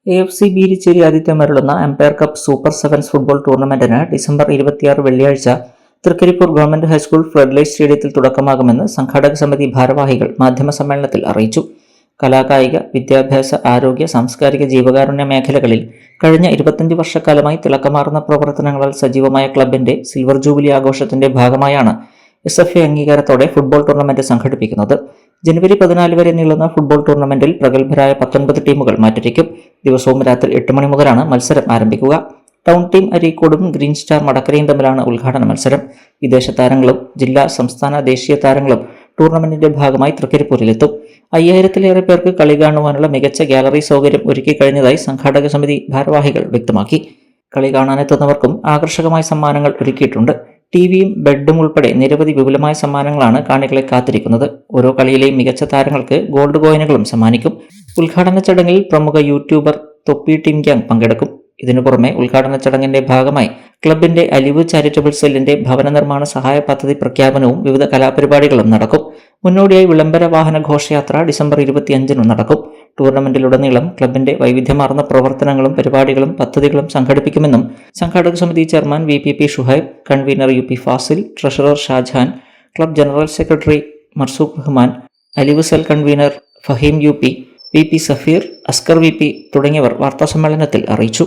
AFC Beericheri ആതിഥ്യമരുളുന്ന empire cup super sevens football ടൂർണമെന്റിന് ഡിസംബർ 26 വെള്ളിയാഴ്ച തൃക്കരിപ്പൂർ ഗവൺമെന്റ് ഹൈസ്കൂൾ ഫ്ലഡ്ലൈറ്റ് സ്റ്റേഡിയത്തിൽ തുടക്കമാകുമെന്ന് സംഘാടക സമിതി ഭാരവാഹികൾ മാധ്യമസമ്മേളനത്തിൽ അറിയിച്ചു. കലാകായിക, വിദ്യാഭ്യാസ, ആരോഗ്യ, സാംസ്കാരിക, ജീവകാരുണ്യ മേഖലകളിൽ കഴിഞ്ഞ 25 വർഷക്കാലമായി തിളക്കമാർന്ന പ്രവർത്തനങ്ങളാൽ സജീവമായ ക്ലബിന്റെ സിൽവർ ജൂബിലി ആഘോഷത്തിന്റെ ഭാഗമായാണ് SFA അംഗീകാരത്തോടെ ഫുട്ബോൾ ടൂർണമെന്റ് സംഘടിപ്പിക്കുന്നത്. ജനുവരി 14 വരെ നീളുന്ന ഫുട്ബോൾ ടൂർണമെന്റിൽ പ്രഗത്ഭരായ 19 ടീമുകൾ മാറ്റുരയ്ക്കും. ദിവസവും രാത്രി 8 മണി മുതലാണ് മത്സരം ആരംഭിക്കുക. ടൗൺ ടീം അരീക്കോടും ഗ്രീൻ സ്റ്റാർ മടക്കരയും തമ്മിലാണ് ഉദ്ഘാടന മത്സരം. വിദേശ താരങ്ങളും ജില്ലാ, സംസ്ഥാന, ദേശീയ താരങ്ങളും ടൂർണമെന്റിന്റെ ഭാഗമായി തൃക്കരിപ്പൂരിലെത്തും. 5000-ലേറെ പേർക്ക് കളി കാണുവാനുള്ള മികച്ച ഗാലറി സൗകര്യം ഒരുക്കി കഴിഞ്ഞതായി സംഘാടക സമിതി ഭാരവാഹികൾ വ്യക്തമാക്കി. കളി കാണാനെത്തുന്നവർക്കും ആകർഷകമായ സമ്മാനങ്ങൾ ഒരുക്കിയിട്ടുണ്ട്. ടിവിയും ബെഡും ഉൾപ്പെടെ നിരവധി വിപുലമായ സമ്മാനങ്ങളാണ് കാണികളെ കാത്തിരിക്കുന്നത്. ഓരോ കളിയിലെയും മികച്ച താരങ്ങൾക്ക് ഗോൾഡ് കോയിനുകളും സമ്മാനിക്കും. ഉദ്ഘാടന ചടങ്ങിൽ പ്രമുഖ യൂട്യൂബർ തൊപ്പി ടീം ഗ്യാങ് പങ്കെടുക്കും. ഇതിനു പുറമെ ഉദ്ഘാടന ചടങ്ങിന്റെ ഭാഗമായി ക്ലബിന്റെ അലിവ് ചാരിറ്റബിൾ സെല്ലിന്റെ ഭവന നിർമ്മാണ സഹായ പദ്ധതി പ്രഖ്യാപനവും വിവിധ കലാപരിപാടികളും നടക്കും. മുന്നോടിയായി വിളംബര വാഹന ഘോഷയാത്ര ഡിസംബർ 25 നടക്കും. ടൂർണമെന്റിലുടനീളം ക്ലബിന്റെ വൈവിധ്യമാർന്ന പ്രവർത്തനങ്ങളും പരിപാടികളും പദ്ധതികളും സംഘടിപ്പിക്കുമെന്നും സംഘാടക സമിതി chairman VPP Shuhaib, convener UP Fasil, treasurer Shajahan, club general secretary Marzooq Rahman, Aliv cell convener Faheem UP, VP Safeer, Askar VP തുടങ്ങിയവർ വാർത്താസമ്മേളനത്തിൽ അറിയിച്ചു.